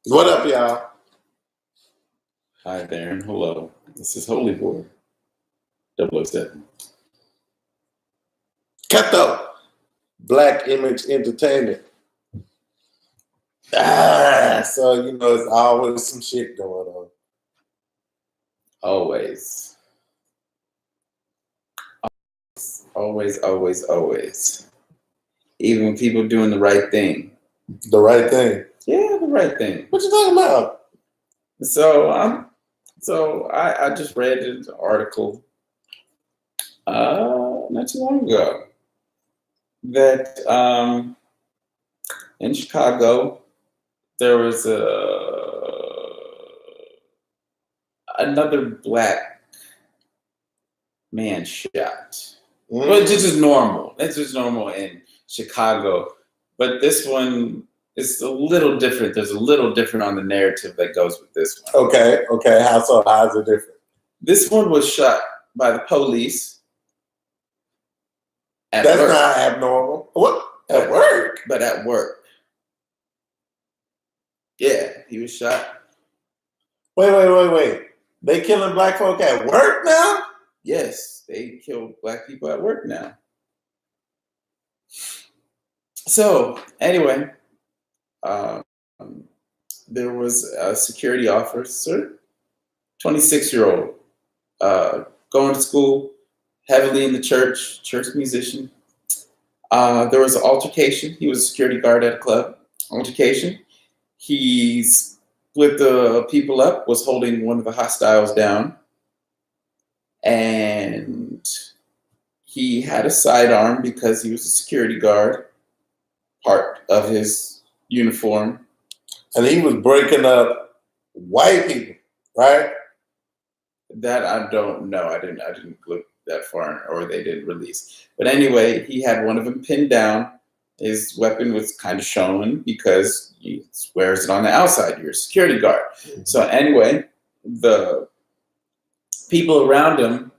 What up, y'all? Hi there and hello. This is Holy Boy 007. Keto, Black Image Entertainment. So it's always some shit going on. Always. Always, always, always. Even when people doing the right thing. The right thing. Yeah, the right thing. What you talking about? So I just read an article not too long ago that in Chicago there was another black man shot. Well, this is normal. That's just normal in Chicago. But this one is a little different. There's a little different on the narrative that goes with this one. Okay. How's it different? This one was shot by the police at That's work. not abnormal. What? At work? But at work. Yeah, he was shot. Wait. They killing black folk at work now? Yes, they kill black people at work now. So, anyway, there was a security officer, 26-year-old, going to school, heavily in the church musician. There was an altercation. He was a security guard at a club. Altercation. He split the people up, was holding one of the hostiles down, and he had a sidearm because he was a security guard, part of his uniform. And he was breaking up white people, right? That I don't know. I didn't look that far, or they didn't release. But anyway, he had one of them pinned down. His weapon was kind of shown because he wears it on the outside. You're a security guard. Mm-hmm. So anyway, the people around him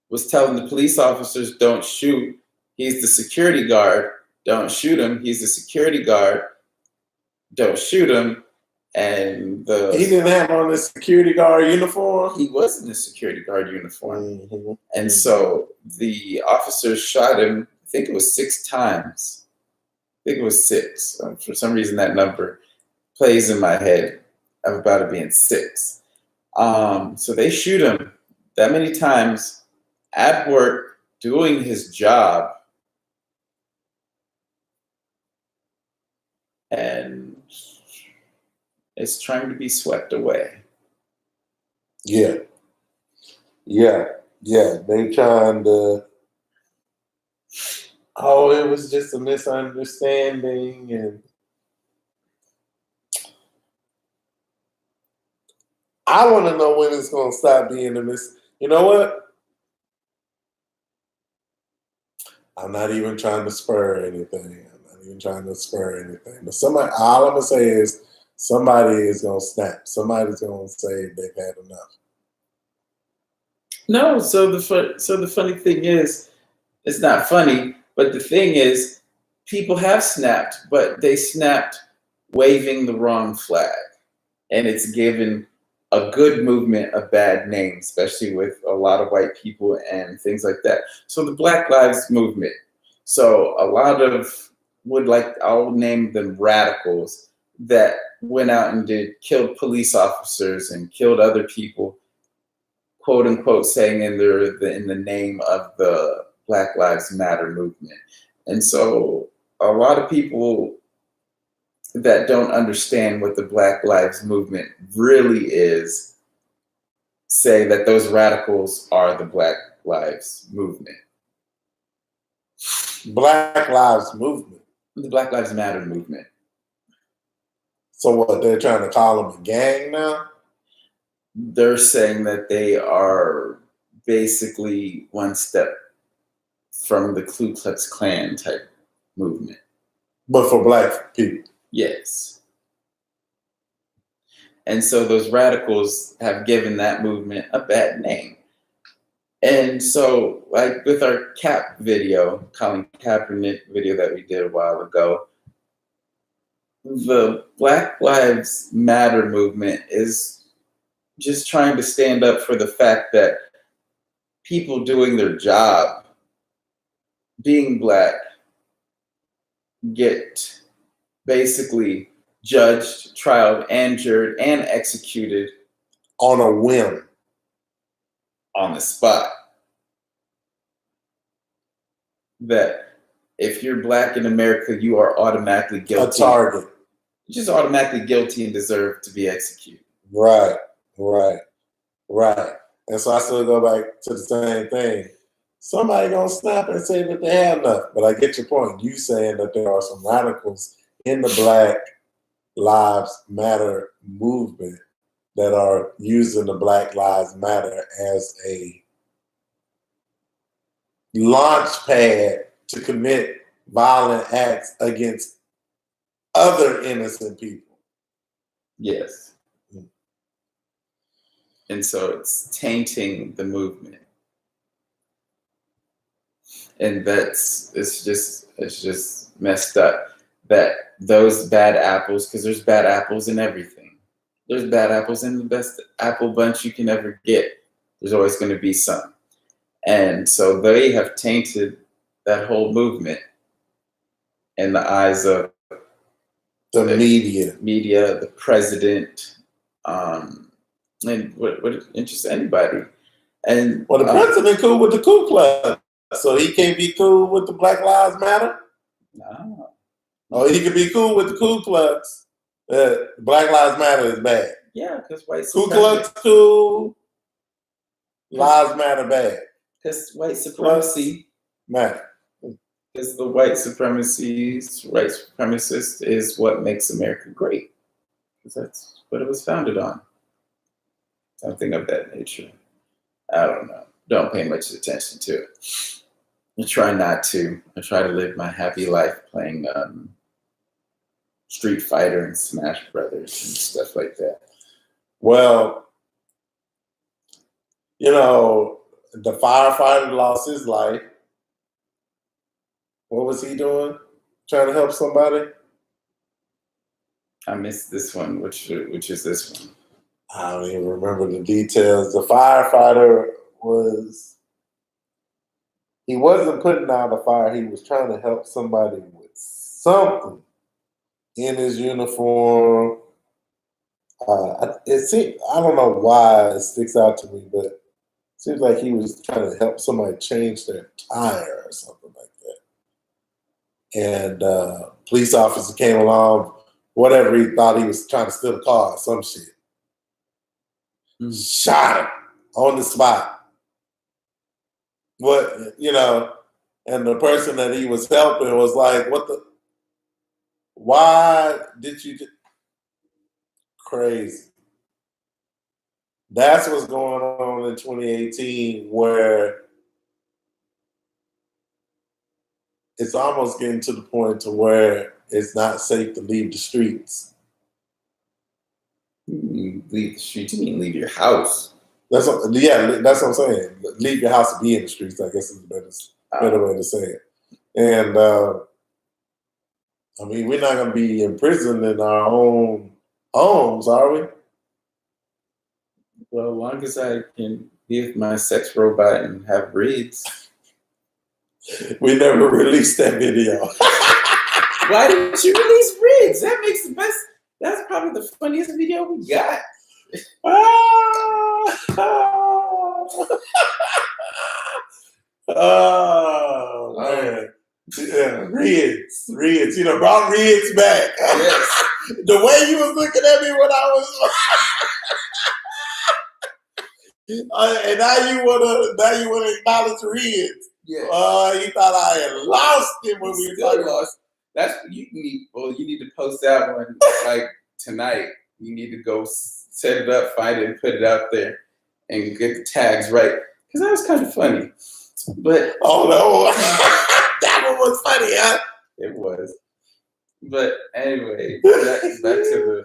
was telling the police officers, "Don't shoot. He's the security guard. Don't shoot him. He's the security guard. Don't shoot him." And he didn't have on the security guard uniform. He was in the security guard uniform. Mm-hmm. And so the officers shot him, I think it was 6 times. I think it was 6. For some reason, that number plays in my head about it being 6. So they shoot him that many times at work, doing his job. And it's trying to be swept away. Yeah. They trying to. Oh, it was just a misunderstanding, and I want to know when it's going to stop being a You know what? I'm not even trying to spur anything. But all I'm gonna say is, somebody is going to snap. Somebody's going to say they've had enough. No, so the funny thing is, it's not funny, but the thing is, people have snapped, but they snapped waving the wrong flag. And it's given a good movement a bad name, especially with a lot of white people and things like that. So the Black Lives Movement. So a lot of I'll name them radicals that went out and killed police officers and killed other people, quote unquote, saying in the name of the Black Lives Matter movement. And so a lot of people that don't understand what the Black Lives Movement really is say that those radicals are the Black Lives Movement. Black Lives Movement? The Black Lives Matter movement. So what, they're trying to call them a gang now? They're saying that they are basically one step from the Ku Klux Klan type movement. But for black people? Yes. And so those radicals have given that movement a bad name. And so, like with our Cap video, Colin Kaepernick video that we did a while ago, the Black Lives Matter movement is just trying to stand up for the fact that people doing their job, being black, get basically judged, trialed, injured, and executed On a whim. on the spot. That if you're black in America, you are automatically A guilty. target. You're just automatically guilty and deserve to be executed. Right. And so I still go back to the same thing. Somebody gonna snap and say that they have enough. But I get your point. You saying that there are some radicals in the Black Lives Matter movement that are using the Black Lives Matter as a launch pad to commit violent acts against other innocent people. Yes. And so it's tainting the movement. And it's just messed up that those bad apples, because there's bad apples in everything. There's bad apples in the best apple bunch you can ever get. There's always going to be some. And so they have tainted that whole movement in the eyes of The media, the president, and what interests anybody. And well, the president cool with the Ku Klux, so he can't be cool with the Black Lives Matter. No. Oh, he could be cool with the Ku Klux. Black Lives Matter is bad. Yeah, because white Ku Klux cool. Lives Matter bad. Because white supremacy Matter. is the white supremacist is what makes America great. Because that's what it was founded on. Something of that nature. I don't know. Don't pay much attention to it. I try not to. I try to live my happy life playing Street Fighter and Smash Brothers and stuff like that. Well, you know, the firefighter lost his life. What was he doing? Trying to help somebody? I missed this one. Which is this one? I don't even remember the details. The firefighter he wasn't putting out a fire. He was trying to help somebody with something in his uniform. I don't know why it sticks out to me, but it seems like he was trying to help somebody change their tire or something like that. And police officer came along, whatever, he thought he was trying to steal a car or some shit. Shot him on the spot. What, you know, and the person that he was helping was like, why did you crazy. That's what's going on in 2018, where it's almost getting to the point to where it's not safe to leave the streets. Leave the streets? You mean leave your house? That's what I'm saying. Leave your house and be in the streets, I guess is the better way to say it. And I mean, we're not going to be imprisoned in our own homes, are we? Well, as long as I can be with my sex robot and have reads. We never released that video. Why didn't you release Riggs? That makes the best. That's probably the funniest video we got. Oh man. Yeah, Riggs. You know, brought Riggs back. Yes. The way you was looking at me when I was and now you wanna acknowledge Riggs. Yeah. You thought I had lost him when we still talking. lost. That's you need. Well, you need to post that one like tonight. You need to go set it up, find it, and put it out there, and get the tags right. Because that was kind of funny. But oh no, that one was funny, huh? It was. But anyway, back to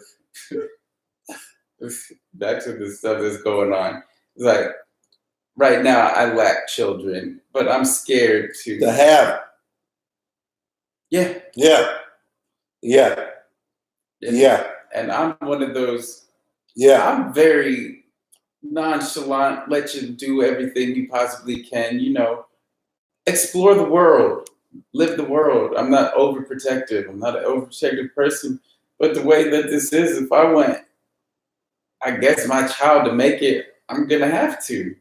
the stuff that's going on. It's like right now, I lack children, but I'm scared to have. Yeah. Yeah. Yeah. And I'm one of those. Yeah. I'm very nonchalant. Let you do everything you possibly can. Explore the world, live the world. I'm not overprotective. I'm not an overprotective person. But the way that this is, if I want, I guess, my child to make it, I'm gonna have to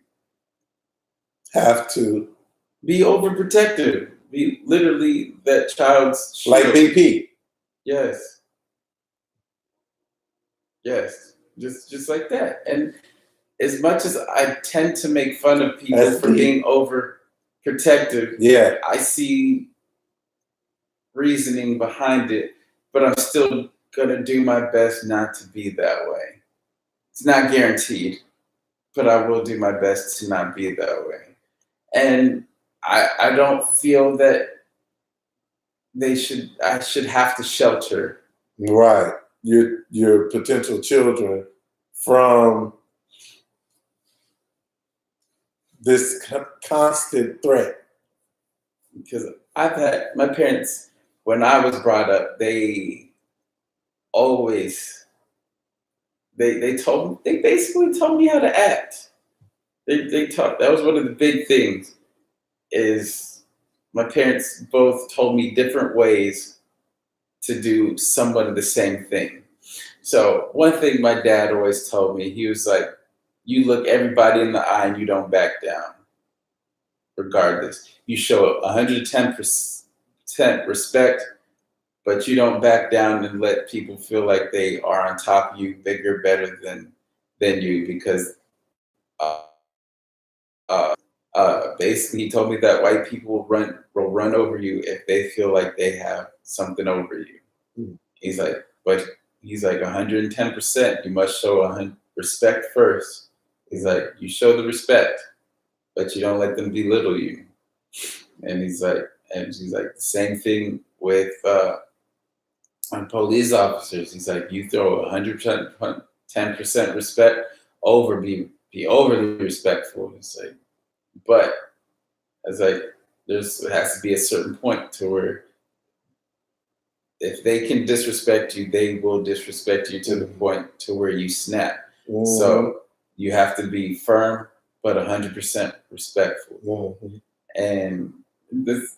Have to. be overprotective. Be literally that child's shield. Like BP. Yes. Yes. Just like that. And as much as I tend to make fun of people That's for deep. being overprotective, Yeah. I see reasoning behind it, but I'm still gonna do my best not to be that way. It's not guaranteed, but I will do my best to not be that way. And I don't feel that I should have to shelter. Right. Your potential children from this constant threat. Because I've had my parents, when I was brought up, they always they basically told me how to act. They taught that was one of the big things is my parents both told me different ways to do somewhat of the same thing. So one thing my dad always told me, he was like, you look everybody in the eye and you don't back down, regardless. You show 110% respect, but you don't back down and let people feel like they are on top of you, bigger, better than you, because uh, basically he told me that white people will run over you if they feel like they have something over you. Mm. He's like, but he's like 110%. You must show respect first. He's like, you show the respect, but you don't let them belittle you. And he's like, the same thing with on police officers. He's like, you throw 110% respect over be overly respectful. It's like, but it's like there has to be a certain point to where if they can disrespect you, they will disrespect you to the point to where you snap. Mm-hmm. So you have to be firm but 100% respectful. Mm-hmm. And these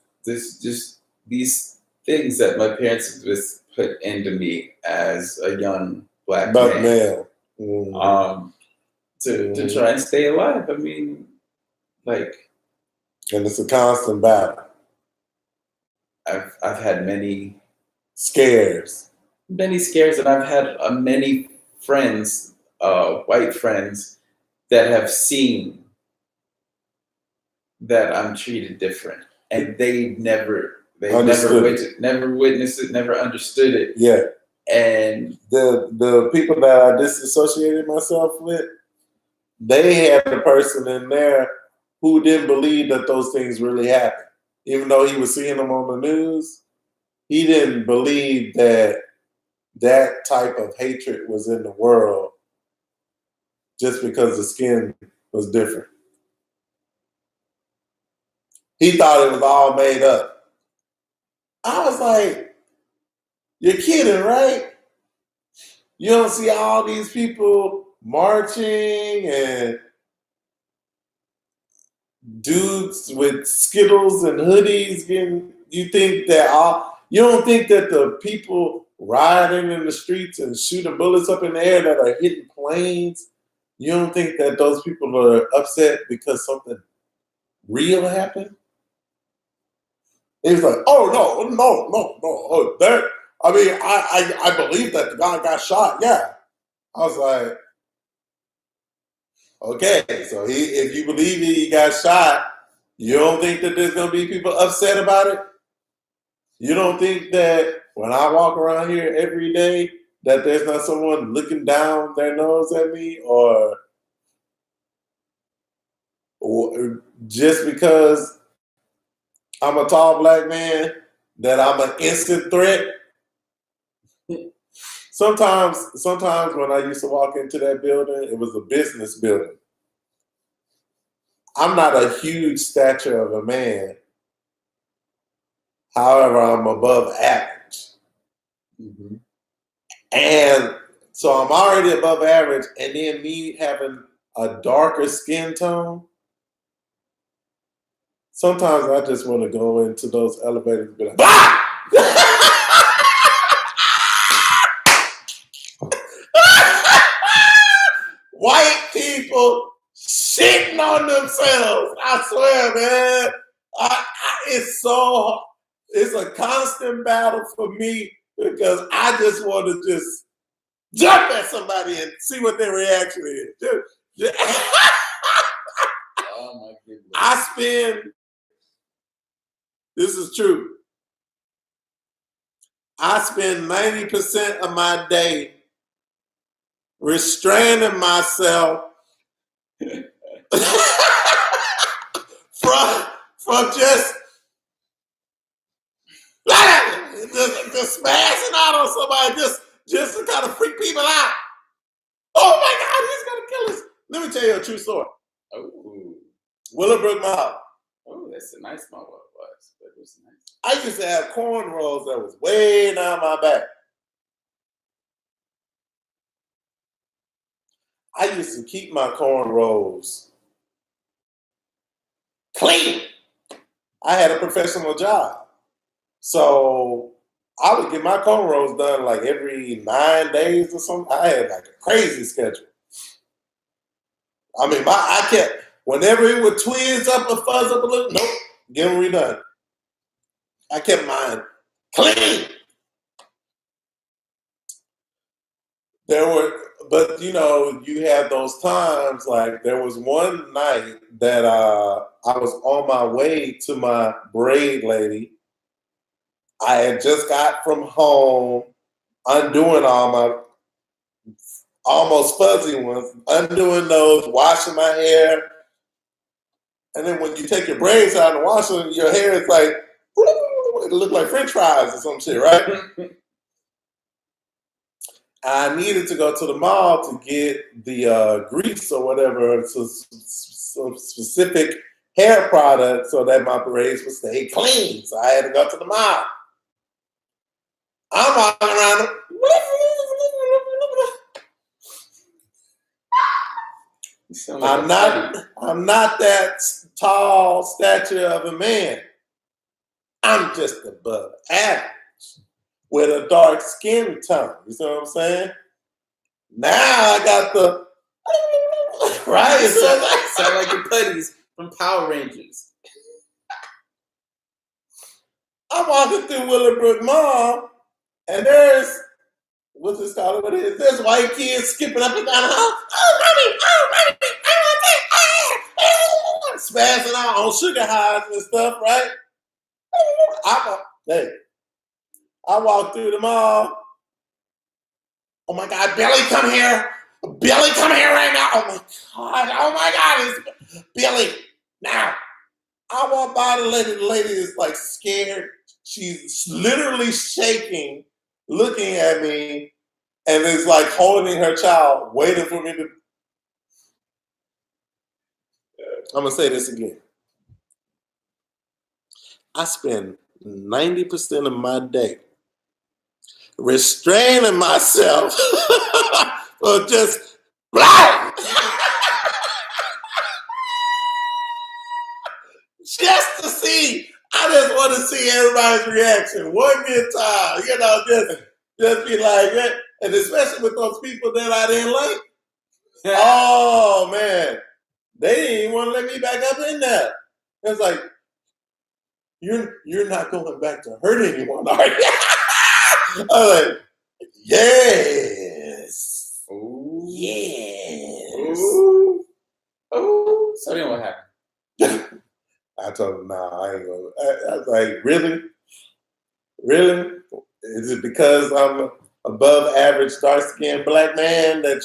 things that my parents just put into me as a young black male. Mm-hmm. To try and stay alive. I mean, like, and it's a constant battle. I've had many scares, and I've had many friends, white friends, that have seen that I'm treated different, and they never witnessed it, never understood it. Yeah, and the people that I disassociated myself with, they had a person in there who didn't believe that those things really happened. Even though he was seeing them on the news, he didn't believe that that type of hatred was in the world just because the skin was different. He thought it was all made up. I was like, you're kidding, right? You don't see all these people marching and dudes with Skittles and hoodies getting, you don't think that the people riding in the streets and shooting bullets up in the air that are hitting planes, you don't think that those people are upset because something real happened? He was like, oh no. Oh, I believe that the guy got shot. Yeah. I was like, okay, so if you believe he got shot, you don't think that there's gonna be people upset about it? You don't think that when I walk around here every day that there's not someone looking down their nose at me, or just because I'm a tall black man that I'm an instant threat? Sometimes when I used to walk into that building, it was a business building. I'm not a huge stature of a man. However, I'm above average. Mm-hmm. And so I'm already above average, and then me having a darker skin tone. Sometimes I just want to go into those elevators and be like, bah! White people shitting on themselves. I swear, man. It's a constant battle for me because I just want to just jump at somebody and see what their reaction is. Oh my goodness. This is true. I spend 90% of my day restraining myself from just smashing out on somebody just to kind of freak people out. Oh my God, he's gonna kill us. Let me tell you a true story. Oh, Willowbrook Mall. oh, that's a nice mall. But it was nice. I used to have cornrows that was way down my back. I used to keep my cornrows clean. I had a professional job. So I would get my cornrows done like every 9 days or something. I had like a crazy schedule. I mean, whenever it would twizz up or fuzz up a little, nope, get them redone. I kept mine clean. But you have those times, like there was one night that I was on my way to my braid lady. I had just got from home, undoing all my almost fuzzy ones, undoing those, washing my hair. And then when you take your braids out and wash them, your hair is like, it looked like French fries or some shit, right? I needed to go to the mall to get the grease or whatever, some specific hair product so that my braids would stay clean. So I had to go to the mall. I'm walking around. I'm not that tall stature of a man. I'm just above average with a dark skin tone. You see what I'm saying? Now I got the right. Sound like the putties from Power Rangers. I'm walking through Willowbrook Mall, and there's what's this called? What is there's white kids skipping up and down the hall. Oh, mommy, I want that. Spazzing out on sugar highs and stuff, right? I walk through the mall. Oh my God, Billy, come here. Billy, come here right now. Oh my God, it's Billy. Now, I walk by the lady. The lady is like scared. She's literally shaking, looking at me, and is like holding her child, waiting for me to. I'm going to say this again. I spend 90% of my day restraining myself for just blah! Just to see. I just want to see everybody's reaction. One good time, just be like that. And especially with those people that I didn't like. Oh man, they didn't even want to let me back up in there. It's like, you're not going back to hurt anyone, are you? I was like, yes. Ooh. Yes. Ooh. Oh. So then what happened? I told him, nah, I ain't gonna. I was like, really? Really? Is it because I'm above average dark skinned black man that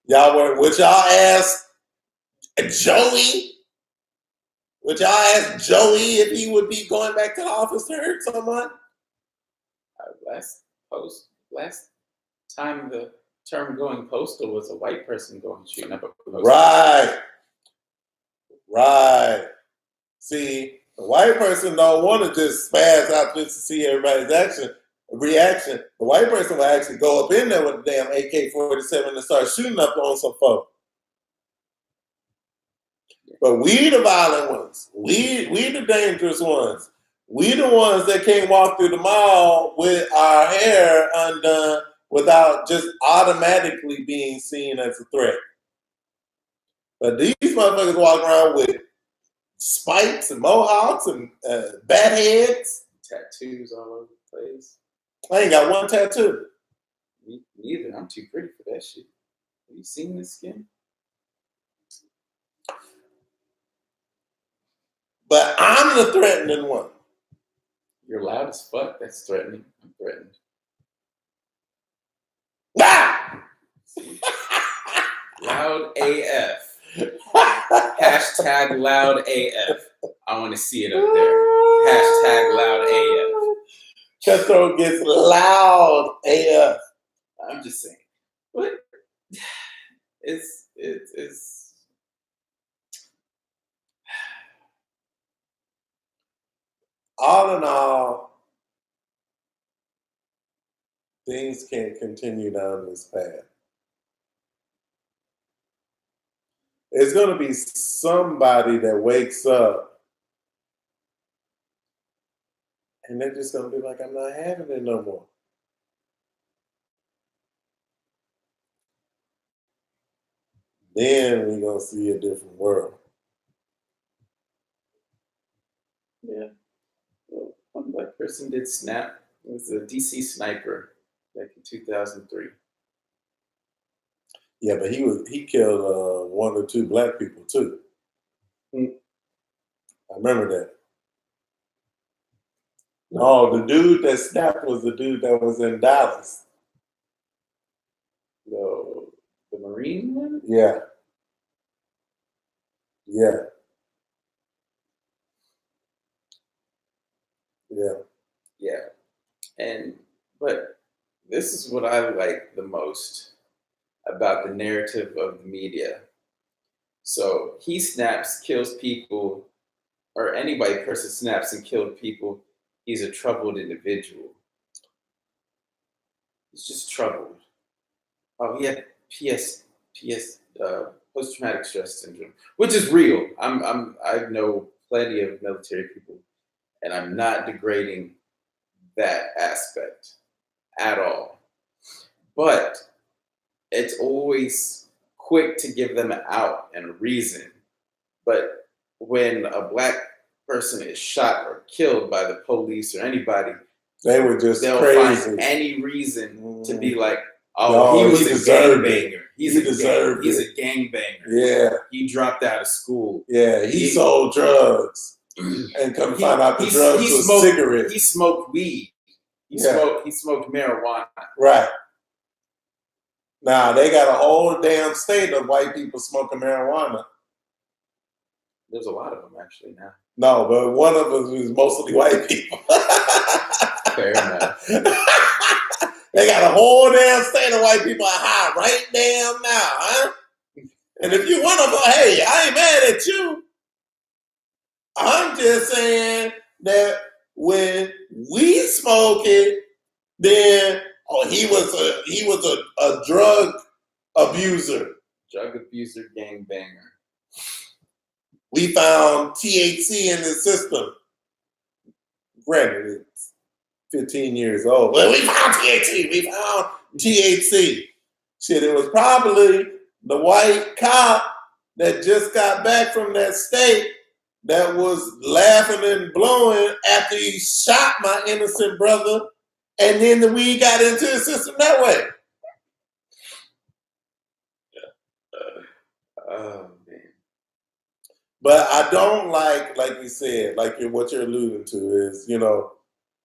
y'all were, would y'all ask Joey? Would y'all ask Joey if he would be going back to the office to hurt someone? Last time the term going postal was a white person shooting up a postal. Right. See, the white person don't want to just spaz out just to see everybody's action. reaction, the white person will actually go up in there with a damn AK-47 and start shooting up on some folks. But we the violent ones. We the dangerous ones. We the ones that can't walk through the mall with our hair undone without just automatically being seen as a threat. But these motherfuckers walk around with spikes and mohawks and bat heads. Tattoos all over the place. I ain't got one tattoo. Me neither. I'm too pretty for that shit. Have you seen this skin? But I'm the threatening one. You're loud as fuck. That's threatening. I'm threatened. Ah! Loud AF. Hashtag loud AF. I want to see it up there. Hashtag loud AF. Cutthroat gets loud AF. I'm just saying. But it's all in all, things can't continue down this path. It's going to be somebody that wakes up and they're just going to be like, I'm not having it no more. Then we're going to see a different world. yeah. Well, one black person did snap. It was a DC sniper back in 2003. Yeah, but he killed one or two black people too. I remember that. No, the dude that snapped was the dude that was in Dallas. The Marine one? Yeah. Yeah. Yeah. Yeah. But this is what I like the most about the narrative of the media. So he snaps, kills people, or person snaps and killed people, he's a troubled individual. He's just troubled. Oh, he had post-traumatic stress syndrome, which is real. I know plenty of military people, and I'm not degrading that aspect at all. But it's always quick to give them an out and a reason. But when a black person is shot or killed by the police or anybody, they'll crazy. Find any reason to be like, oh, he was a gangbanger. He's a gangbanger. Yeah. He dropped out of school. Yeah, he sold drugs. And come find out the drugs was cigarettes. He smoked weed. He smoked marijuana. Right. Now they got a whole damn state of white people smoking marijuana. There's a lot of them actually now. No, but one of them is mostly white people. Fair enough. They got a whole damn state of white people high right damn now, huh? And if you want to, hey, I ain't mad at you. I'm just saying that when we smoke it, then he was a drug abuser. Drug abuser, gangbanger. We found THC in his system. Granted, it's 15 years old. Well, we found THC. We found THC. Shit, it was probably the white cop that just got back from that state that was laughing and blowing after he shot my innocent brother, and then the weed got into his system that way. Oh, man. But I don't like you said, what you're alluding to is,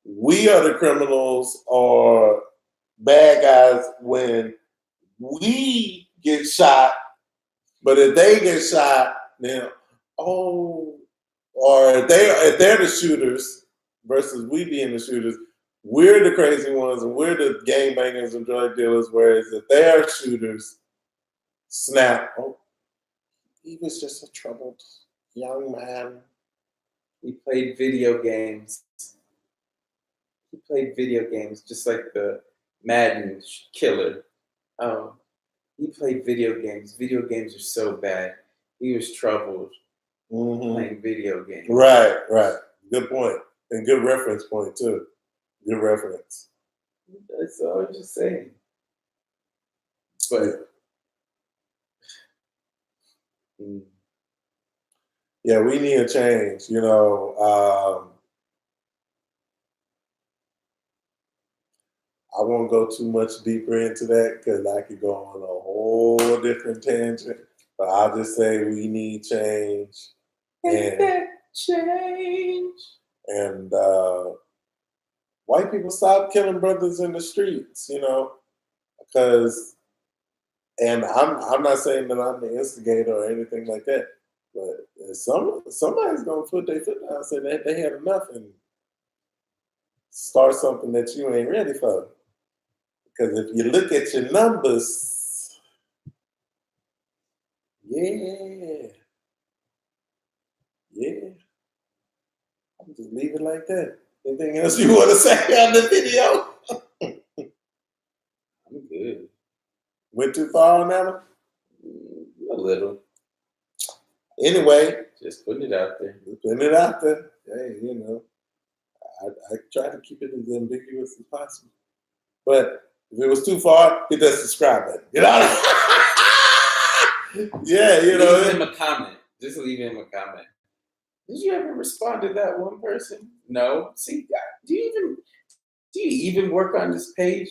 we are the criminals or bad guys when we get shot, but if they get shot, then or if they're the shooters versus we being the shooters, we're the crazy ones and we're the gangbangers and drug dealers. Whereas if they're shooters, snap. Oh, he was just a troubled young man. He played video games. He played video games just like the Madden killer. He played video games. Video games are so bad. He was troubled playing video games. Right, right. Good point. And good reference point too. Good reference. That's all I'm just saying. But yeah, we need a change. You know, I won't go too much deeper into that because I could go on a whole different tangent. But I'll just say we need change. ain't that change? And white people stop killing brothers in the streets, you know, because, and I'm not saying that I'm the instigator or anything like that, but somebody's gonna put their foot down and say that they had enough and start something that you ain't ready for. Because if you look at your numbers, yeah. I'll just leave it like that. Anything else you want to say on the video? I'm good. Went too far on that one? A little. Anyway. Just putting it out there. Putting it out there. Hey, you know, I try to keep it as ambiguous as possible. But if it was too far, hit that subscribe button. You know? Yeah, you know. Leave him a comment. Just leave him a comment. Did you ever respond to that one person? No. See, do you even work on this page?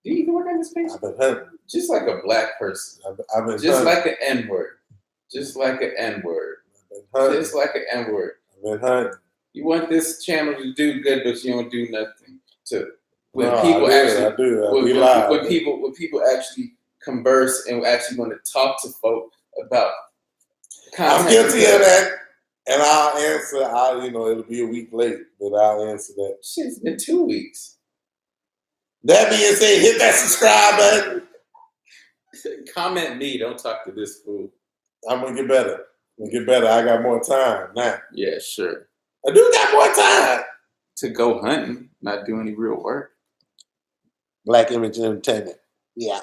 Do you even work on this page? I've been hunting. Just like a black person. I've been just hunting. like an N-word. Just like an N-word. Just like an N-word. I've been hunting. You want this channel to do good, but you don't do nothing to when no, people I do. When people actually converse and actually want to talk to folk about I'm guilty of that. And I'll answer, you know, it'll be a week late, but I'll answer that. Shit, it's been 2 weeks. That being said, hit that subscribe button. Comment me, don't talk to this fool. I'm gonna get better. I got more time now. Yeah, sure. I do got more time. To go hunting, not do any real work. Black Image Entertainment. Yeah.